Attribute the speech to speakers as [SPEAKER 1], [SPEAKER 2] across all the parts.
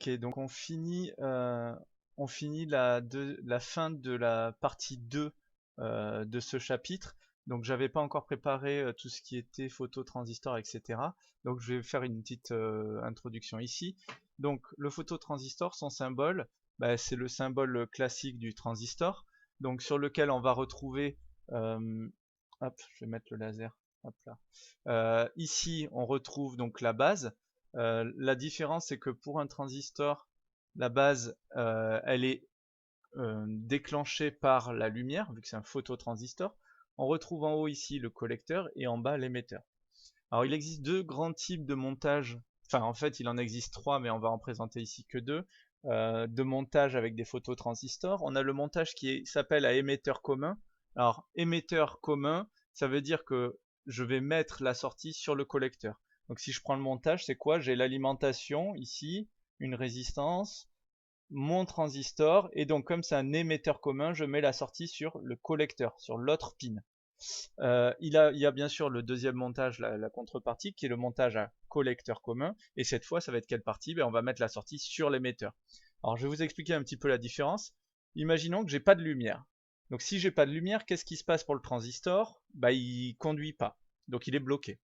[SPEAKER 1] Ok, donc on finit la fin de la partie 2 de ce chapitre. Donc j'avais pas encore préparé tout ce qui était photo, transistor, etc. Donc je vais faire une petite introduction ici. Donc le phototransistor, son symbole, bah, c'est le symbole classique du transistor, donc sur lequel on va retrouver, euh, hop, je vais mettre le laser, hop là. Ici on retrouve donc la base. La différence, c'est que pour un transistor, la base, elle est déclenchée par la lumière, vu que c'est un phototransistor. On retrouve en haut ici le collecteur et en bas l'émetteur. Alors il existe deux grands types de montage, enfin en fait il en existe trois, mais on va en présenter ici que deux, de montage avec des phototransistors. On a le montage qui s'appelle à émetteur commun. Alors émetteur commun, ça veut dire que je vais mettre la sortie sur le collecteur. Donc si je prends le montage, c'est quoi? J'ai l'alimentation ici, une résistance, mon transistor, et donc comme c'est un émetteur commun, je mets la sortie sur le collecteur, sur l'autre pin. Il y a bien sûr le deuxième montage, la contrepartie, qui est le montage à collecteur commun. Et cette fois, ça va être quelle partie? Ben, on va mettre la sortie sur l'émetteur. Alors, je vais vous expliquer un petit peu la différence. Imaginons que j'ai pas de lumière. Donc, si j'ai pas de lumière, qu'est-ce qui se passe pour le transistor? Bah, il conduit pas. Donc, il est bloqué.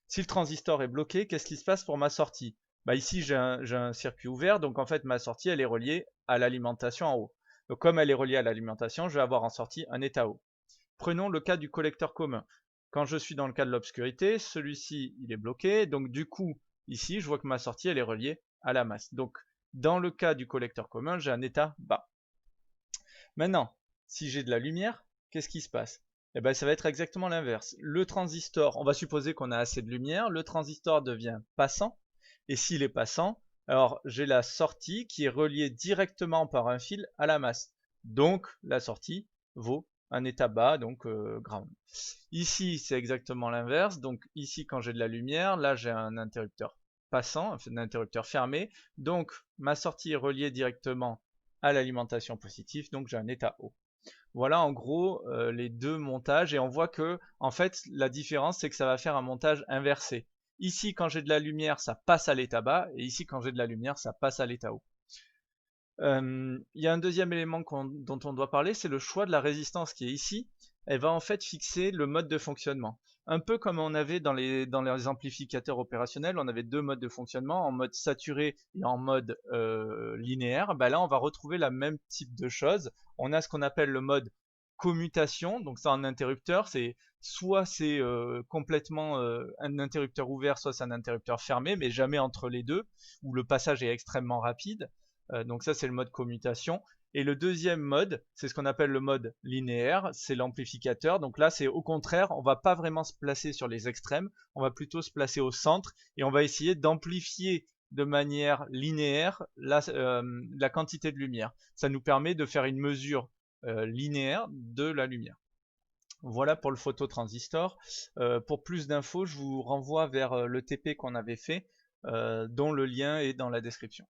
[SPEAKER 1] Si le transistor est bloqué, qu'est-ce qui se passe pour ma sortie? Bah, ici, j'ai un circuit ouvert. Donc, en fait, ma sortie, elle est reliée à l'alimentation en haut. Donc, comme elle est reliée à l'alimentation, je vais avoir en sortie un état haut. Prenons le cas du collecteur commun. Quand je suis dans le cas de l'obscurité, celui-ci il est bloqué, donc du coup ici je vois que ma sortie elle est reliée à la masse. Donc dans le cas du collecteur commun, j'ai un état bas. Maintenant, si j'ai de la lumière, qu'est-ce qui se passe? Eh bien, ça va être exactement l'inverse. Le transistor, on va supposer qu'on a assez de lumière, le transistor devient passant, et s'il est passant, alors j'ai la sortie qui est reliée directement par un fil à la masse. Donc la sortie vaut un état bas, donc ground. Ici, c'est exactement l'inverse. Donc ici, quand j'ai de la lumière, là j'ai un interrupteur passant, un interrupteur fermé. Donc ma sortie est reliée directement à l'alimentation positive, donc j'ai un état haut. Voilà en gros les deux montages, et on voit que en fait la différence c'est que ça va faire un montage inversé. Ici quand j'ai de la lumière ça passe à l'état bas, et ici quand j'ai de la lumière ça passe à l'état haut. Il y a un deuxième élément dont on doit parler, c'est le choix de la résistance qui est ici. Elle va en fait fixer le mode de fonctionnement. Un peu comme on avait dans les amplificateurs opérationnels, on avait deux modes de fonctionnement, en mode saturé et en mode linéaire. Bah là, on va retrouver la même type de choses. On a ce qu'on appelle le mode commutation, donc ça en interrupteur, c'est soit c'est complètement un interrupteur ouvert, soit c'est un interrupteur fermé, mais jamais entre les deux, où le passage est extrêmement rapide. Donc ça c'est le mode commutation. Et le deuxième mode, c'est ce qu'on appelle le mode linéaire, c'est l'amplificateur. Donc là c'est au contraire, on va pas vraiment se placer sur les extrêmes, on va plutôt se placer au centre et on va essayer d'amplifier de manière linéaire la quantité de lumière. Ça nous permet de faire une mesure linéaire de la lumière. Voilà pour le phototransistor. Pour plus d'infos, je vous renvoie vers le TP qu'on avait fait, dont le lien est dans la description.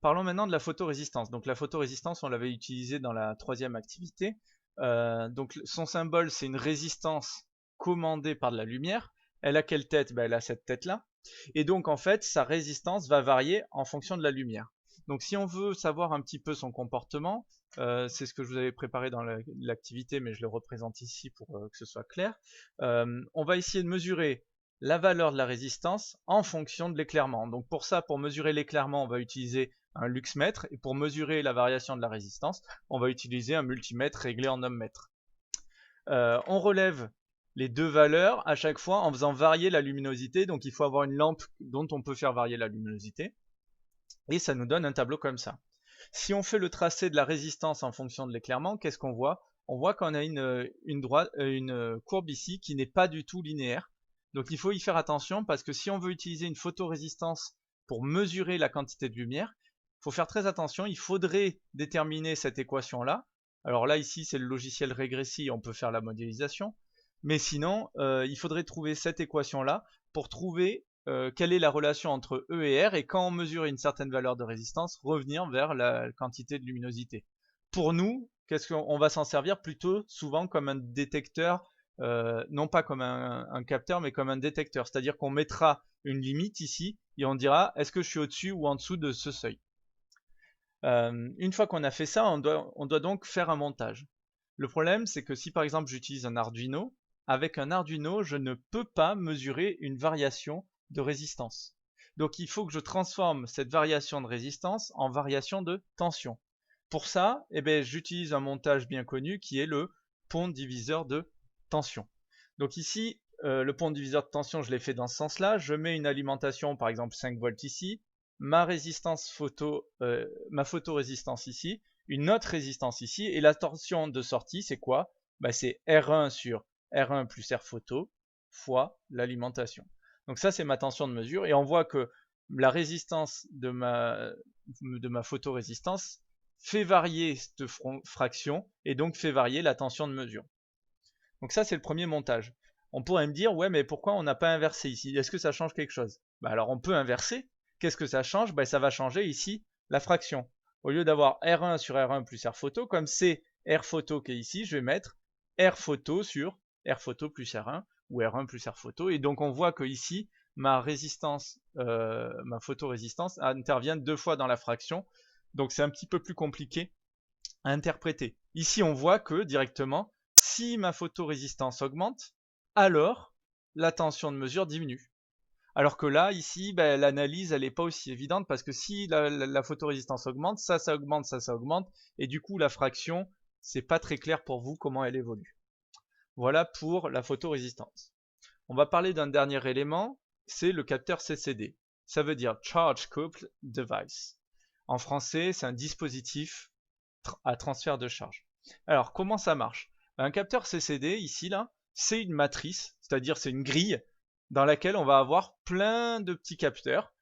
[SPEAKER 1] Parlons maintenant de la photorésistance. Donc la photorésistance, on l'avait utilisée dans la troisième activité. Donc son symbole, c'est une résistance commandée par de la lumière. Elle a quelle tête? Ben, elle a cette tête-là. Et donc en fait, sa résistance va varier en fonction de la lumière. Donc si on veut savoir un petit peu son comportement, c'est ce que je vous avais préparé dans l'activité, mais je le représente ici pour que ce soit clair. On va essayer de mesurer la valeur de la résistance en fonction de l'éclairement. Donc pour ça, pour mesurer l'éclairement, on va utiliser un luxmètre, et pour mesurer la variation de la résistance, on va utiliser un multimètre réglé en ohmmètre. On relève les deux valeurs à chaque fois en faisant varier la luminosité, donc il faut avoir une lampe dont on peut faire varier la luminosité, et ça nous donne un tableau comme ça. Si on fait le tracé de la résistance en fonction de l'éclairement, qu'est-ce qu'on voit? On voit qu'on a une courbe ici qui n'est pas du tout linéaire. Donc il faut y faire attention, parce que si on veut utiliser une photorésistance pour mesurer la quantité de lumière, il faut faire très attention. Il faudrait déterminer cette équation-là. Alors là, ici, c'est le logiciel Regressi, on peut faire la modélisation. Mais sinon, il faudrait trouver cette équation-là pour trouver quelle est la relation entre E et R, et quand on mesure une certaine valeur de résistance, revenir vers la quantité de luminosité. Pour nous, qu'est-ce qu'on va s'en servir plutôt souvent comme un détecteur, non pas comme un capteur, mais comme un détecteur. C'est-à-dire qu'on mettra une limite ici et on dira est-ce que je suis au-dessus ou en dessous de ce seuil. Une fois qu'on a fait ça, on doit donc faire un montage. Le problème, c'est que si par exemple j'utilise un Arduino, avec un Arduino, je ne peux pas mesurer une variation de résistance. Donc il faut que je transforme cette variation de résistance en variation de tension. Pour ça, j'utilise un montage bien connu qui est le pont diviseur de tension. Donc ici, le pont diviseur de tension, je l'ai fait dans ce sens-là. Je mets une alimentation, par exemple 5 volts ici, ma photorésistance ici, une autre résistance ici, et la tension de sortie, c'est quoi? C'est R1 sur R1 plus R photo fois l'alimentation. Donc ça, c'est ma tension de mesure, et on voit que la résistance de ma photorésistance fait varier cette fraction, et donc fait varier la tension de mesure. Donc ça, c'est le premier montage. On pourrait me dire, ouais, mais pourquoi on n'a pas inversé ici? Est-ce que ça change quelque chose? Alors on peut inverser. Qu'est-ce que ça change? Ça va changer ici la fraction. Au lieu d'avoir R1 sur R1 plus R photo, comme c'est R photo qui est ici, je vais mettre R photo sur R photo plus R1 ou R1 plus R photo. Et donc on voit que ici, ma photorésistance intervient 2 fois dans la fraction. Donc c'est un petit peu plus compliqué à interpréter. Ici, on voit que directement, si ma photorésistance augmente, alors la tension de mesure diminue. Alors que là, ici, l'analyse, elle n'est pas aussi évidente parce que si la photorésistance augmente, ça augmente, ça augmente, et du coup, la fraction, c'est pas très clair pour vous comment elle évolue. Voilà pour la photorésistance. On va parler d'un dernier élément, c'est le capteur CCD. Ça veut dire Charge Coupled Device. En français, c'est un dispositif à transfert de charge. Alors, comment ça marche? Un capteur CCD, ici, là, c'est une matrice, c'est-à-dire c'est une grille dans laquelle on va avoir plein de petits capteurs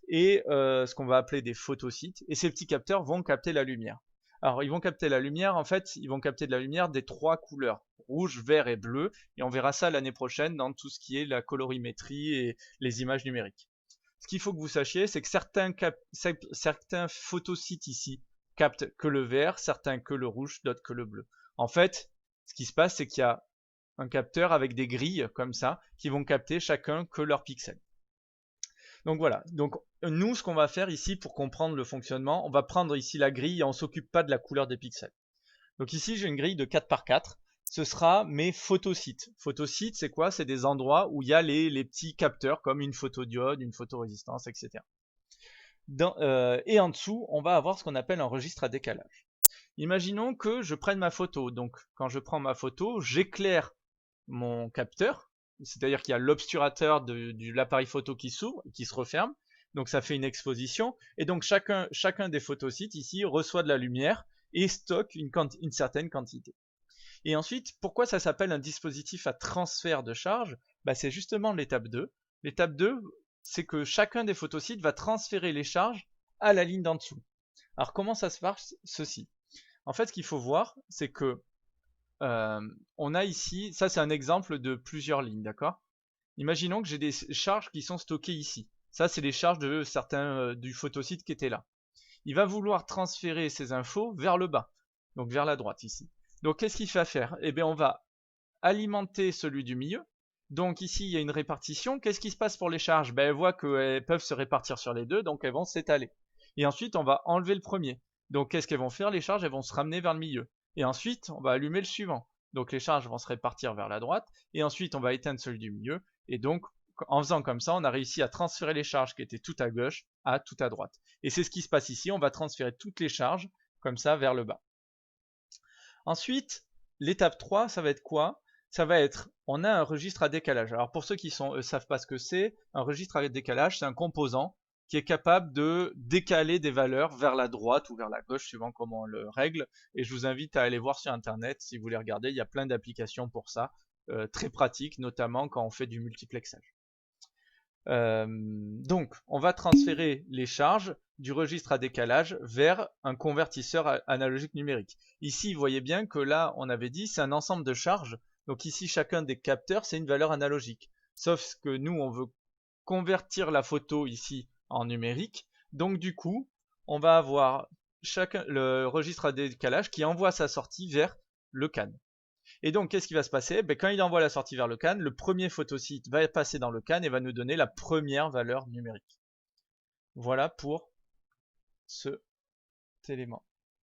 [SPEAKER 1] et ce qu'on va appeler des photosites. Et ces petits capteurs vont capter la lumière. Alors, ils vont capter la lumière, en fait, ils vont capter de la lumière des 3 couleurs, rouge, vert et bleu. Et on verra ça l'année prochaine dans tout ce qui est la colorimétrie et les images numériques. Ce qu'il faut que vous sachiez, c'est que certains photosites ici captent que le vert, certains que le rouge, d'autres que le bleu. En fait, ce qui se passe, c'est qu'il y a un capteur avec des grilles comme ça qui vont capter chacun que leurs pixels. Donc voilà, donc nous ce qu'on va faire ici pour comprendre le fonctionnement, on va prendre ici la grille et on ne s'occupe pas de la couleur des pixels. Donc ici j'ai une grille de 4 par 4, ce sera mes photosites. Photosites c'est quoi? C'est des endroits où il y a les petits capteurs comme une photodiode, une photorésistance, etc. Et en dessous on va avoir ce qu'on appelle un registre à décalage. Imaginons que je prenne ma photo, donc quand je prends ma photo, j'éclaire mon capteur, c'est-à-dire qu'il y a l'obturateur de l'appareil photo qui s'ouvre, qui se referme, donc ça fait une exposition, et donc chacun des photosites ici reçoit de la lumière et stocke une certaine quantité. Et ensuite, pourquoi ça s'appelle un dispositif à transfert de charge? C'est justement l'étape 2. L'étape 2, c'est que chacun des photosites va transférer les charges à la ligne d'en dessous. Alors comment ça se passe ceci? En fait, ce qu'il faut voir, c'est que on a ici, ça c'est un exemple de plusieurs lignes, d'accord? Imaginons que j'ai des charges qui sont stockées ici. Ça c'est les charges de certains du photosite qui étaient là. Il va vouloir transférer ces infos vers le bas, donc vers la droite ici. Donc qu'est-ce qu'il fait faire? On va alimenter celui du milieu. Donc ici il y a une répartition. Qu'est-ce qui se passe pour les charges? Elles voient qu'elles peuvent se répartir sur les deux, donc elles vont s'étaler. Et ensuite on va enlever le premier. Donc qu'est-ce qu'elles vont faire? Les charges elles vont se ramener vers le milieu. Et ensuite, on va allumer le suivant. Donc les charges vont se répartir vers la droite. Et ensuite, on va éteindre celui du milieu. Et donc, en faisant comme ça, on a réussi à transférer les charges qui étaient tout à gauche à tout à droite. Et c'est ce qui se passe ici. On va transférer toutes les charges comme ça vers le bas. Ensuite, l'étape 3, ça va être quoi? Ça va être, on a un registre à décalage. Alors pour ceux qui savent pas ce que c'est, un registre à décalage, c'est un composant qui est capable de décaler des valeurs vers la droite ou vers la gauche, suivant comment on le règle. Et je vous invite à aller voir sur Internet, si vous voulez regarder, il y a plein d'applications pour ça, très pratiques, notamment quand on fait du multiplexage. Donc, on va transférer les charges du registre à décalage vers un convertisseur analogique numérique. Ici, vous voyez bien que là, on avait dit, c'est un ensemble de charges. Donc ici, chacun des capteurs, c'est une valeur analogique. Sauf que nous, on veut convertir la photo ici en numérique. Donc du coup, on va avoir le registre à décalage qui envoie sa sortie vers le CAN. Et donc, qu'est-ce qui va se passer? Ben, quand il envoie la sortie vers le CAN, le premier photosite va passer dans le CAN et va nous donner la première valeur numérique. Voilà pour cet élément.